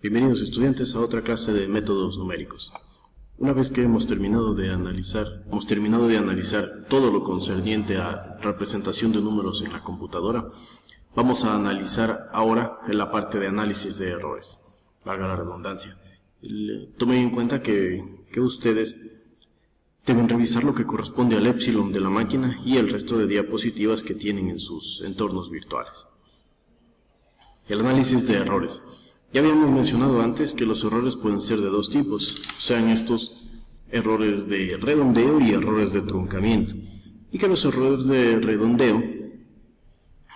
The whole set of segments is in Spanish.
Bienvenidos estudiantes a otra clase de métodos numéricos. Una vez que hemos terminado de analizar todo lo concerniente a representación de números en la computadora, vamos a analizar ahora en la parte de análisis de errores, valga la redundancia. Tomen en cuenta que ustedes deben revisar lo que corresponde al epsilon de la máquina y el resto de diapositivas que tienen en sus entornos virtuales. El análisis de errores. Ya habíamos mencionado antes que los errores pueden ser de dos tipos, sean estos errores de redondeo y errores de truncamiento, y que los errores de redondeo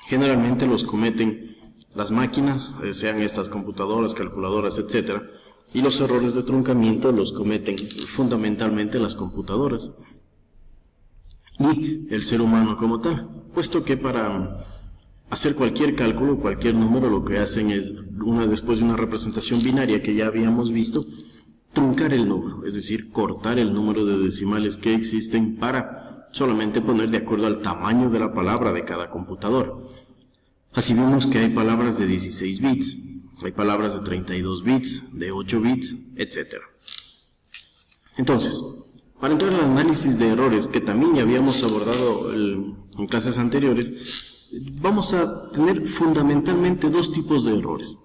generalmente los cometen las máquinas, sean estas computadoras, calculadoras, etc., y los errores de truncamiento los cometen fundamentalmente las computadoras y el ser humano como tal, puesto que para hacer cualquier cálculo, cualquier número, lo que hacen es, después de una representación binaria que ya habíamos visto, truncar el número, es decir, cortar el número de decimales que existen para solamente poner de acuerdo al tamaño de la palabra de cada computadora. Así vemos que hay palabras de 16 bits, hay palabras de 32 bits, de 8 bits, etc. Entonces, para entrar al análisis de errores, que también ya habíamos abordado en clases anteriores, vamos a tener fundamentalmente dos tipos de errores.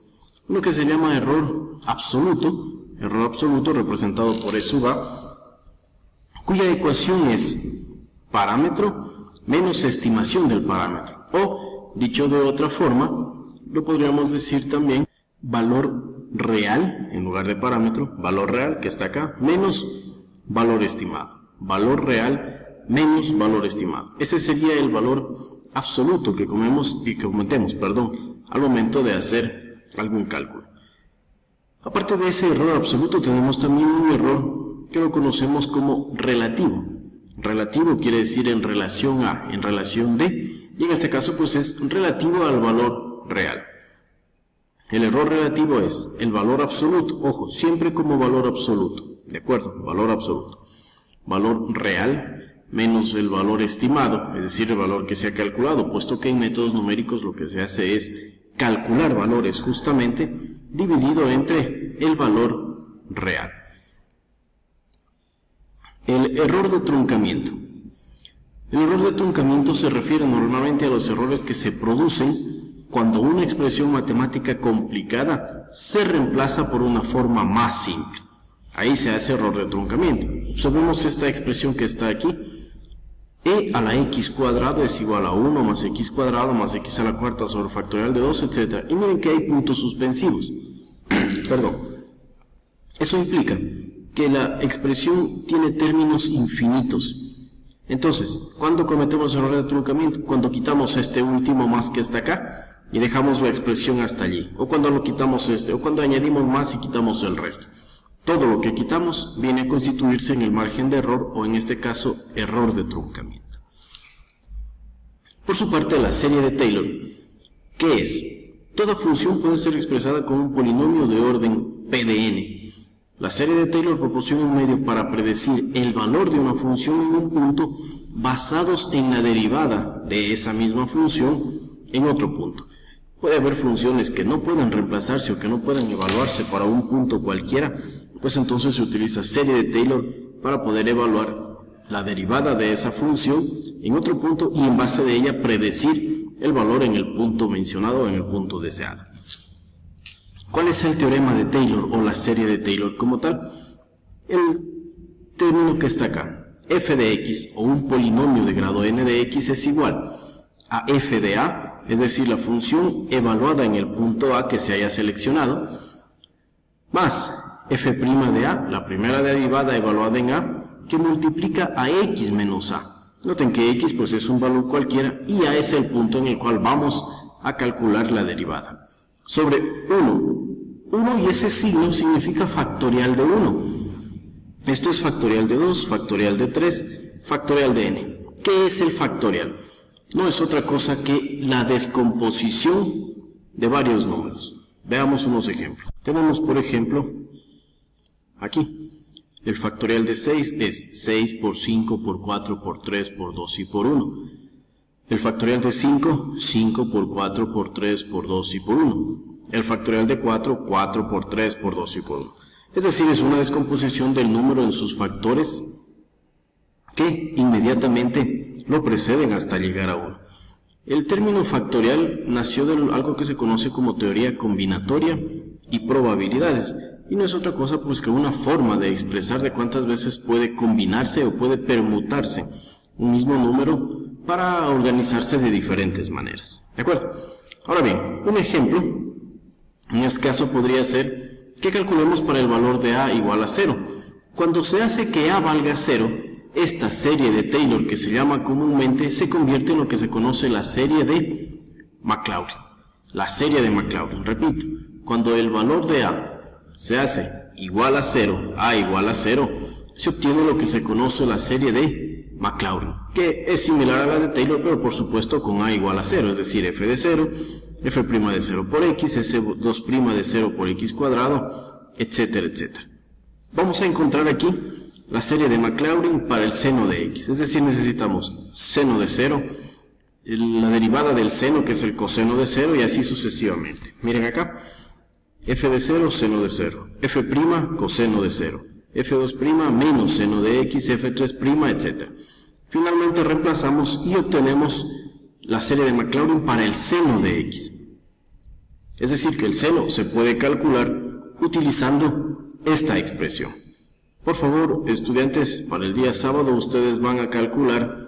Uno que se llama error absoluto representado por E sub A, cuya ecuación es parámetro menos estimación del parámetro, o dicho de otra forma, lo podríamos decir también valor real, en lugar de parámetro, valor real que está acá, menos valor estimado, valor real menos valor estimado. Ese sería el valor absoluto que cometemos al momento de hacer algún cálculo. Aparte de ese error absoluto, tenemos también un error que lo conocemos como relativo. Relativo quiere decir en relación a, en relación de, y en este caso pues es relativo al valor real. El error relativo es el valor absoluto, ojo, siempre como valor absoluto, ¿de acuerdo? Valor absoluto. Valor real menos el valor estimado, es decir, el valor que se ha calculado, puesto que en métodos numéricos lo que se hace es calcular valores justamente dividido entre el valor real. El error de truncamiento. El error de truncamiento se refiere normalmente a los errores que se producen cuando una expresión matemática complicada se reemplaza por una forma más simple. Ahí se hace error de truncamiento. Observemos esta expresión que está aquí. E a la x cuadrado es igual a 1 más x cuadrado más x a la cuarta sobre factorial de 2, etc. Y miren que hay puntos suspensivos. Perdón. Eso implica que la expresión tiene términos infinitos. Entonces, ¿cuándo cometemos error de truncamiento? Cuando quitamos este último más que está acá y dejamos la expresión hasta allí. O cuando lo quitamos o cuando añadimos más y quitamos el resto. Todo lo que quitamos viene a constituirse en el margen de error, o en este caso, error de truncamiento. Por su parte, la serie de Taylor, ¿qué es? Toda función puede ser expresada como un polinomio de orden P de n. La serie de Taylor proporciona un medio para predecir el valor de una función en un punto basados en la derivada de esa misma función en otro punto. Puede haber funciones que no puedan reemplazarse o que no puedan evaluarse para un punto cualquiera, pues entonces se utiliza serie de Taylor para poder evaluar la derivada de esa función en otro punto y en base de ella predecir el valor en el punto mencionado o en el punto deseado. ¿Cuál es el teorema de Taylor o la serie de Taylor como tal? El término que está acá, f de x o un polinomio de grado n de x es igual a f de a, es decir, la función evaluada en el punto a que se haya seleccionado, más f' de a, la primera derivada evaluada en a, que multiplica a x menos a. Noten que x pues es un valor cualquiera y a es el punto en el cual vamos a calcular la derivada. Sobre 1. 1 y ese signo significa factorial de 1. Esto es factorial de 2, factorial de 3, factorial de n. ¿Qué es el factorial? No es otra cosa que la descomposición de varios números. Veamos unos ejemplos. Tenemos, por ejemplo, aquí, el factorial de 6 es 6 por 5 por 4 por 3 por 2 y por 1. El factorial de 5, 5 por 4 por 3 por 2 y por 1. El factorial de 4, 4 por 3 por 2 y por 1. Es decir, es una descomposición del número en sus factores que inmediatamente lo preceden hasta llegar a 1. El término factorial nació de algo que se conoce como teoría combinatoria y probabilidades, y no es otra cosa pues que una forma de expresar de cuántas veces puede combinarse o puede permutarse un mismo número para organizarse de diferentes maneras. ¿De acuerdo? Ahora bien, un ejemplo en este caso podría ser que calculemos para el valor de a igual a 0. Cuando se hace que a valga 0, esta serie de Taylor, que se llama comúnmente, se convierte en lo que se conoce la serie de Maclaurin. La serie de Maclaurin, repito, cuando el valor de a se hace igual a 0, a igual a 0, se obtiene lo que se conoce la serie de Maclaurin, que es similar a la de Taylor, pero por supuesto con a igual a 0, es decir, f de 0, f' de 0 por x, s2' de 0 por x cuadrado, etcétera, etcétera. Vamos a encontrar aquí la serie de Maclaurin para el seno de x, es decir, necesitamos seno de 0, la derivada del seno que es el coseno de 0 y así sucesivamente. Miren acá, f de 0, seno de 0, f', coseno de 0, f2' menos seno de x, f3', etc. Finalmente reemplazamos y obtenemos la serie de Maclaurin para el seno de x. Es decir, que el seno se puede calcular utilizando esta expresión. Por favor, estudiantes, para el día sábado ustedes van a calcular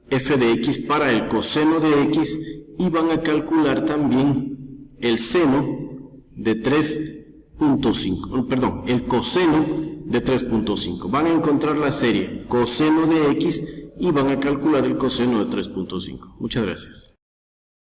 f de x para el coseno de x y van a calcular también el seno de 3.5, perdón, el coseno de 3.5. Van a encontrar la serie coseno de x y van a calcular el coseno de 3.5. Muchas gracias.